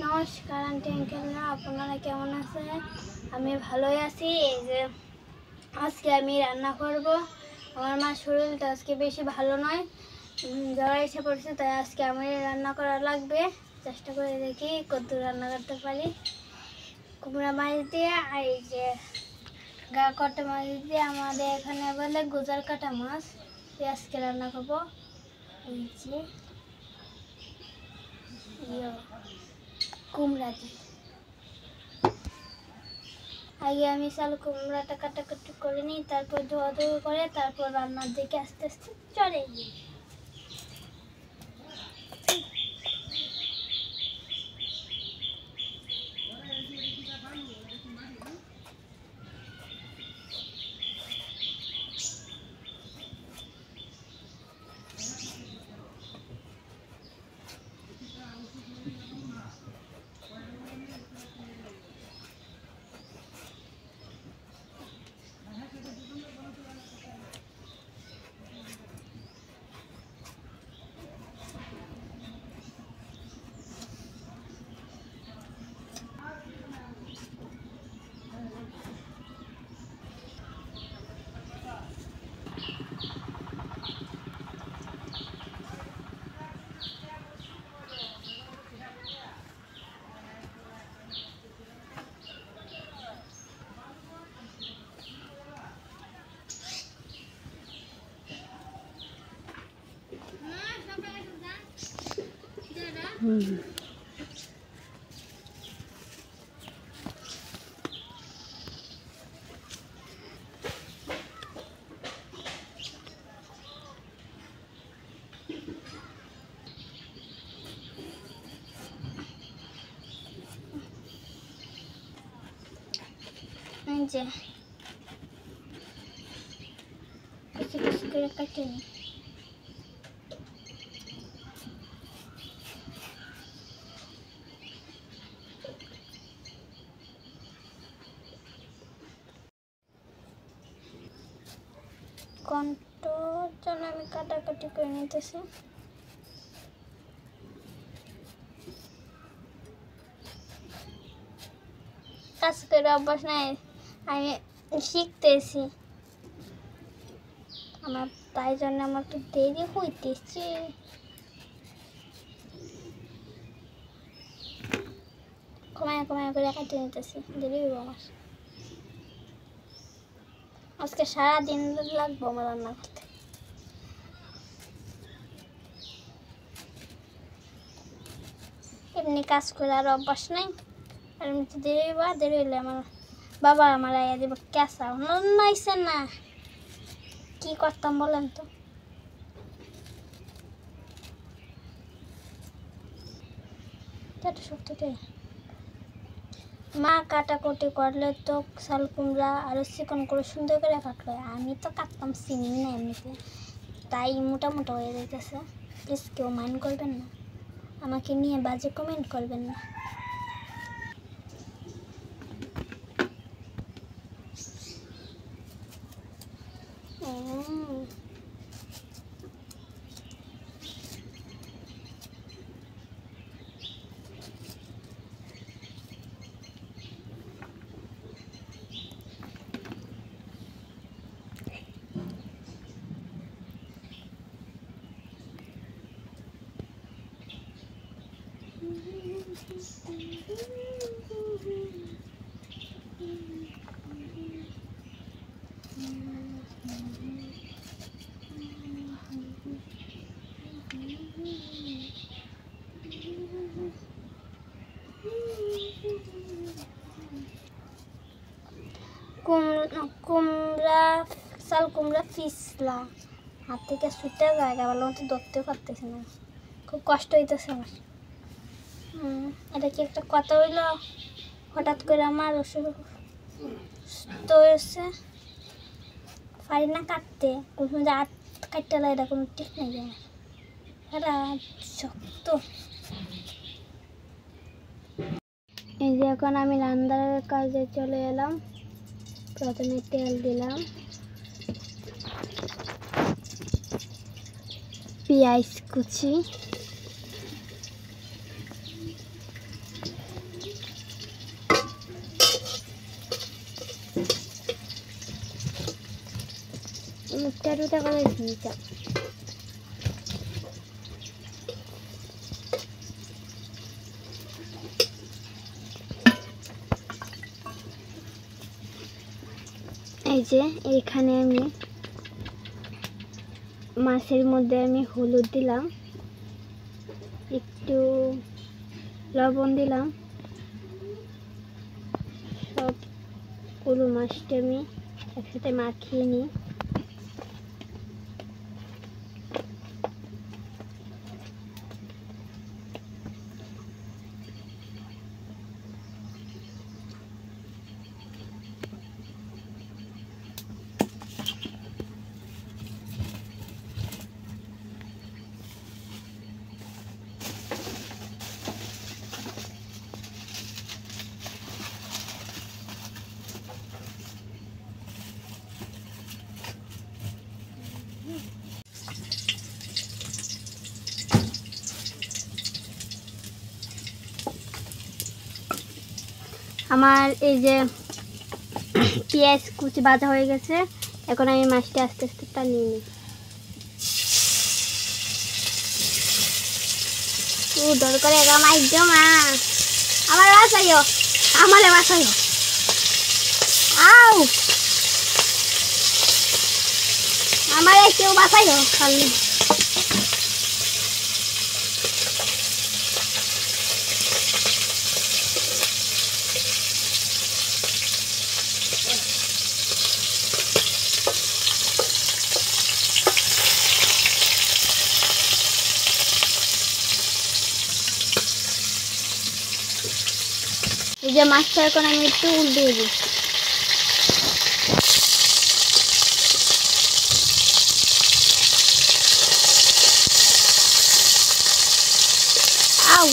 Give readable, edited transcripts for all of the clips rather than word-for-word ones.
নমস্কার আন্টি আঙ্কেলরা, আপনারা কেমন আছেন? আমি ভালোই আছি। এই যে আজকে আমি রান্না করব। আমার মার শরীরটা আজকে বেশি ভালো নয়, জ্বর এসে পড়ছে, তাই আজকে আমি রান্না করা লাগবে। চেষ্টা করে দেখি কত রান্না করতে পারি। কুমড়া মাছ দিয়ে আর এই যে গা কাটা মাছ দিয়ে, আমাদের এখানে বলে গুজার কাটা মাছ, আজকে রান্না করবো। এই যে কুমড়া দিয়ে আগে আমি চাল কুমড়াটা কাটাকুটি করে নিই, তারপর ধোয়া ধোয়া করে তারপর রান্নার দিকে আস্তে আস্তে চলে যাই। যে কিছু কিছু করে কাটে নিই। কন্টোর জন্য আমি কাটাকাটি করে নিতেছি। কাজ করে অভ্যাস নাই, আমি শিখতেছি, আমার তাই জন্য আমার একটু দেরি হইতেছে। কমায় কমায় করে কাটিয়ে নিতেছি, দেরি হইব আমার। আজকে সারাদিন লাগবো আমার রান্না করতে। এমনি কাজ করে আর অভ্যাস নাই, আর এমনিতে দেরি হইব। দেরি হইলে আমার বাবা আমার আইয়া দিব ক্যাঁচা। নাইছে না, কি করতাম বলেন তো? মা কাটাকুটি করলে তো চাল কুমড়া আরো চিকন করে সুন্দর করে কাটলো, আমি তো কাটতাম চিনি না এমনিতে, তাই মোটা মোটা হয়ে যাইতেছে। প্লিজ কেউ মাইন্ড করবেন না, আমাকে নিয়ে বাজে কমেন্ট করবেন না। কুমড়া চাল কুমড়া পিছলা হাত থেকে ছুটে জায়গা ভালো মতো ধরতেও পারতেছি না, খুব কষ্ট হইতেছে আমার। এটা কি একটা কথা হইল? হঠাৎ করে আমার অসুস্থ হয়েছে, পারি না কাটতে, আট কাটতে লাগে, এটা কোনো ঠিক নেই। এটা শক্ত। এই যে এখন আমি রান্নার কাজে চলে এলাম। প্রথমে তেল দিলাম, পেঁয়াজ কুচি, টুতা করে দিতে। এই যে এইখানে আমি মাছের মধ্যে আমি হলুদ দিলাম, একটু লবণ দিলাম, সবগুলো মাছটা আমি একসাথে মাখিয়ে নিই। আমার এই যে পেঁয়াজ কুচি ভাজা হয়ে গেছে, এখন আমি মাছটা আস্তে আস্তে টানিয়ে নিই। দরকারে মাছ দিও মা, আমার বাসাইও, আমারে বাসাইও, আও আমারে কেউ বাসাইও খালি। এই যে মাছটা এখন আমি একটু উল্টিয়ে দিই। আউ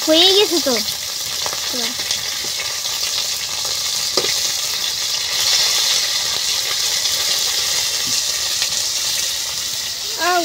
হয়ে গেছে তো। আউ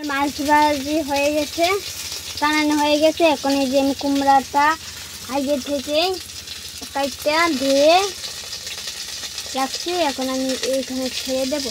মাছ ভাজি হয়ে গেছে, টানানো হয়ে গেছে। এখন এই যে আমি কুমড়াটা আগে থেকে কাটটা ধুয়ে রাখছি, এখন আমি এইখানে ছেড়ে দেব।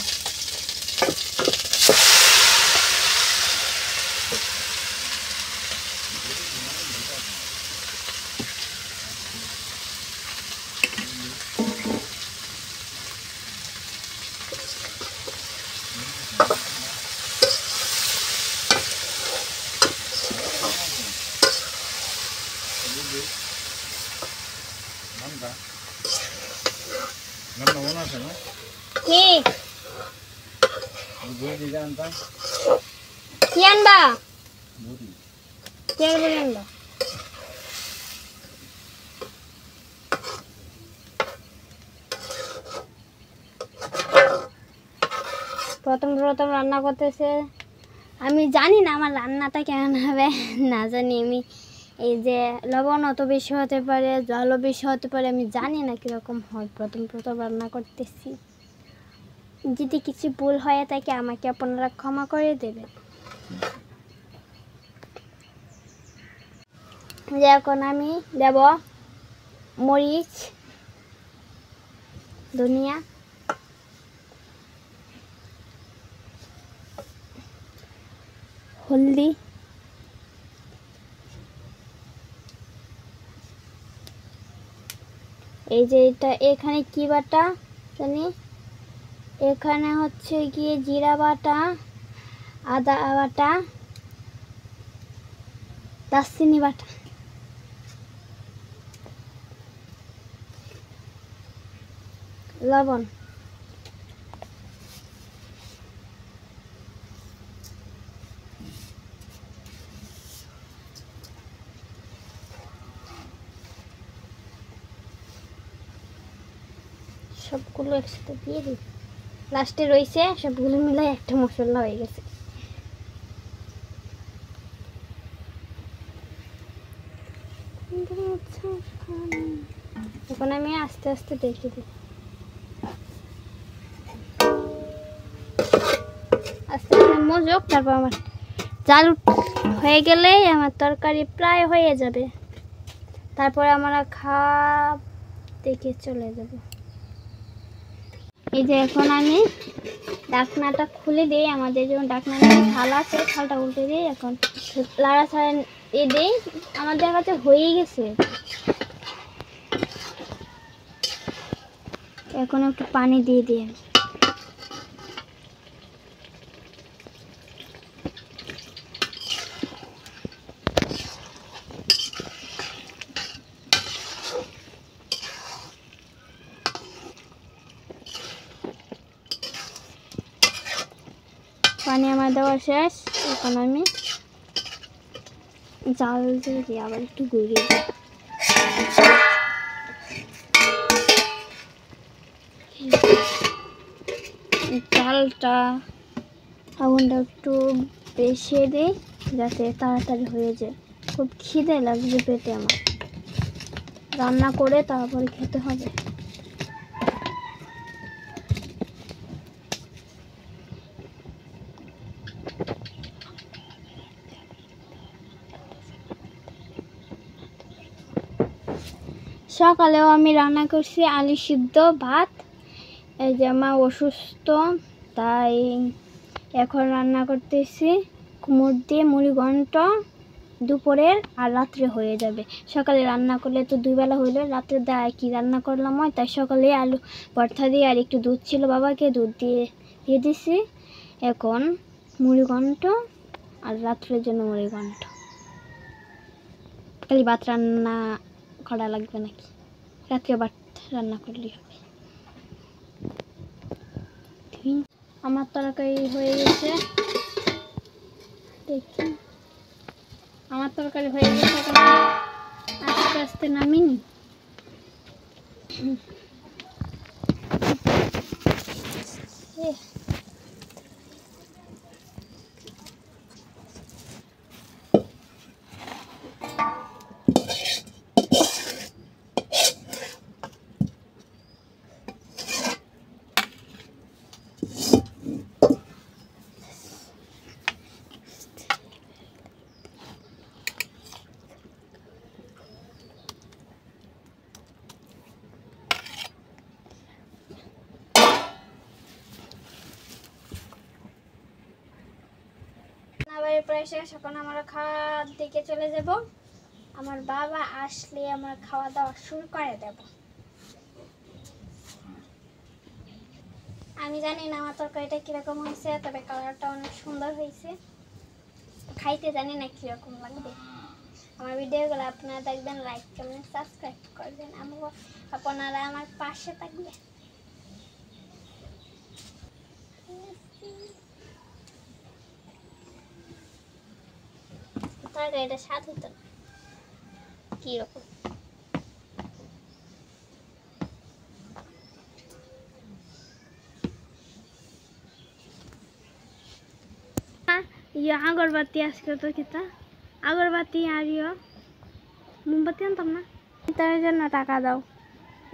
কি আনবা? তেল বলে আনবা। প্রথম রান্না করতেছে, আমি জানি না আমার রান্নাটা কেমন হবে, না জানি আমি। এই যে লবণ অত বেশি হতে পারে, জলও বেশি হতে পারে, আমি জানি না কীরকম হয়। প্রথম রান্না করতেছি, যদি কিছু ভুল হয়ে থাকে আমাকে আপনারা ক্ষমা করে দেবেন। এখন আমি দেব মরিচ, ধনিয়া, হলদি, এই যে এটা এখানে কি বাটা জানি, এখানে হচ্ছে গিয়ে জিরা বাটা, আদা বাটা, দারচিনি বাটা, লবণ, সবগুলো একসাথে দিয়ে দিই। লাস্টে রয়েছে সবগুলো মিলাই একটা মশলা হয়ে গেছে। এখন আমি আস্তে আস্তে দেখে দিই, আস্তে আস্তে মজুক। তারপর আমার জাল হয়ে গেলেই আমার তরকারি প্রায় হয়ে যাবে। তারপরে আমরা খাওয়া দেখে চলে যাব। এই যে এখন আমি ঢাকনাটা খুলে দিই। আমাদের যেমন ঢাকনা থাল আছে, থালটা উল্টে দিই। এখন লাড়া ছাড়া দিই। আমাদের কাছে হয়েই গেছে। এখন একটু পানি দিয়ে দিই। পানি আমার দেওয়া শেষ। এখন আমি জাল দিয়ে দিই, আবার একটু ঘুরিয়ে দিই। জালটা আগুনটা একটু বেশি দিই যাতে তাড়াতাড়ি হয়ে যায়। খুব খিদে লাগবে পেটে আমার, রান্না করে তারপরে খেতে হবে। সকালেও আমি রান্না করছি আলু সিদ্ধ, ভাত। এই যে আমার অসুস্থ, তাই এখন রান্না করতেছি কুমড় দিয়ে মুড়ি ঘন্ট। দুপুরের আর রাত্রে হয়ে যাবে। সকালে রান্না করলে তো দুই বেলা হইলো, রাত্রে কি রান্না করলাম হয়, তাই সকালে আলু ভর্তা দিয়ে আর একটু দুধ ছিল বাবাকে, দুধ দিয়ে দিছি। এখন মুড়ি ঘন্ট আর রাত্রের জন্য মুড়ি ঘন্ট। খালি ভাত রান্না করা লাগবে নাকি? রাত্রে ভাত রান্না করলেই হবে। আমার তরকারি হয়ে গেছে, দেখি আমার তরকারি হয়ে গেছে। আস্তে আস্তে নামিনি। প্রায় শেষ। এখন আমরা খাওয়ার দিকে চলে যাব। আমার বাবা আসলে আমরা খাওয়া দাওয়া শুরু করে দেব। আমি জানি না আমার তরকারিটা কিরকম হয়েছে, তবে কালারটা অনেক সুন্দর হয়েছে। খাইতে জানি না কিরকম লাগবে। আমার ভিডিওগুলো আপনারা দেখবেন, লাইক কমেন্ট সাবস্ক্রাইব করবেন, আপনারা আমার পাশে থাকবেন। তরকারিটা স্বাদ হতো না কিরকম। আগরবাতি আজকে তো কিতা আগরবাতি আর মোমবাতি আনতাম না, তার জন্য টাকা দাও।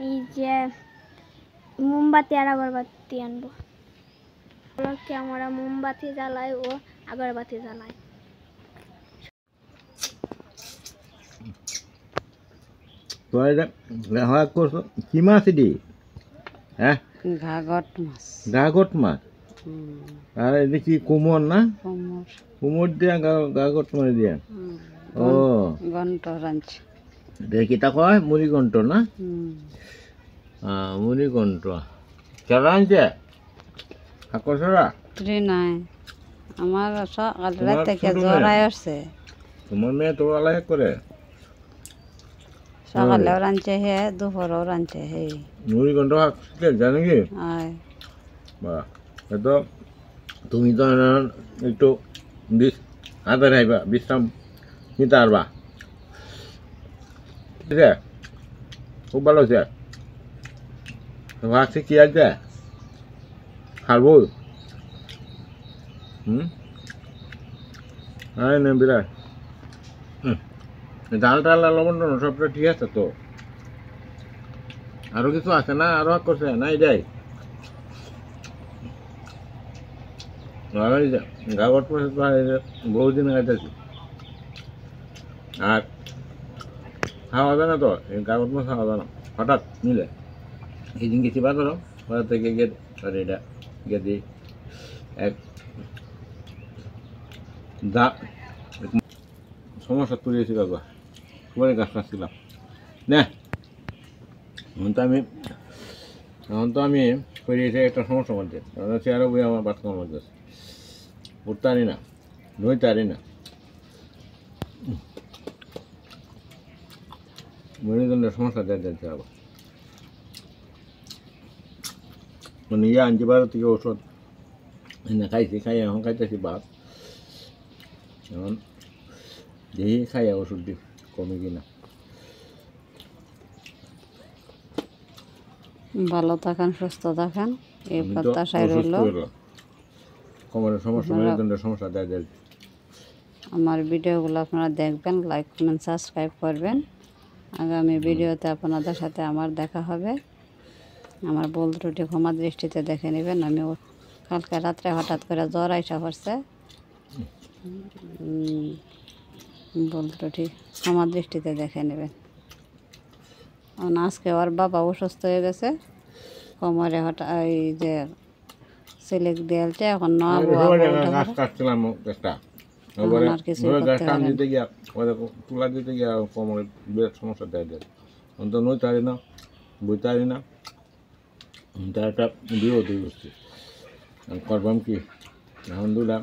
এই যে মোমবাতি আর আগরবাতি আনবো। আমরা মোমবাতি জ্বালাই ও আগরবাতি জ্বালাই। কি মাছ এটি? হ্যাঁ, ঘাগট মাছ। গাগট মাছ। আর এটা কি কুমোর না? কুমোর দিয়া গাগট মাছ দিয়া। ও ঘন্ট রাঞ্চ দেখি তা কয় মুড়ি ঘন্ট না? মুড়ি ঘন্ট কেলা আনছে আকসরা নাই আমার সকাল থেকে জ্বর আসছে। তোমার মেয়ে তো আলাদা করে সকালেও রাঁধছে হে দুপুরেও রাঁধছে হে মুড়িঘণ্ট শিখে জানে কি আয় বা তো তুমি তো একটু হাতে খাইবা বিশ্রাম নিতে পারবা ঠিক আছে খুব ভালো হয়েছে ভাবছি কি আছে খাবো হ্যাঁ না বিরাট ডাল টাল লবণ টবণ সবটা ঠিক আছে তো আরো কিছু আছে না আরো করছে না এটাই গাগট বহুদিন খাইতেছি আর খাওয়া যায় না তো এই গাগট মাছ খাওয়া যায় না হঠাৎ নিলে এই দিন গেছি বাজারও বাজার থেকে গিয়ে আর এটা গিয়ে দিই এক দা সমস্যা তুলেছি বাবা পরে গাছ কাটছিলাম না এখন তো আমি করিয়েছি একটা সমস্যার মধ্যে চেয়ারে বই আমার বাথরুমের মধ্যে আছে উঠতে পারি না নইতে পারি না মেরুদণ্ডের সমস্যা দেখতে হবে মানে আনছি বাজার থেকে ওষুধ এনে খাইছি খাইয়ে এখন খাইতেছি ভাত এখন দেখি খাইয়া ওষুধ দি কমে কিনা ভালো থাকেন সুস্থ থাকেন এই প্রত্যাশায় রইল কোমরের সমস্যা মেরুদণ্ডের সমস্যা দেয় আমার ভিডিওগুলো আপনারা দেখবেন লাইক কমেন্ট সাবস্ক্রাইব করবেন আগামী ভিডিওতে আপনাদের সাথে আমার দেখা হবে আমার ভুল ত্রুটি ক্ষমা দৃষ্টিতে দেখে নেবেন আমি কালকে রাত্রে হঠাৎ করে জ্বর আইসা পড়ছে ভুল ত্রুটি ক্ষমা দৃষ্টিতে দেখে নেবেন আজকে ওর বাবা অসুস্থ হয়ে গেছে কোমরে হঠাৎ এই যে সিলিক দেয়ালটা এখন গাছ কাটছিলাম একটা আর কিছু করতে পারেন দিতে গিয়া তুলা দিতে গিয়া কোমরে বিরাট সমস্যা দেয় অন্ত নইতে পারি না বইতে পারি না তার একটা বিরোধী বসছি করবাম কি এখন দুটা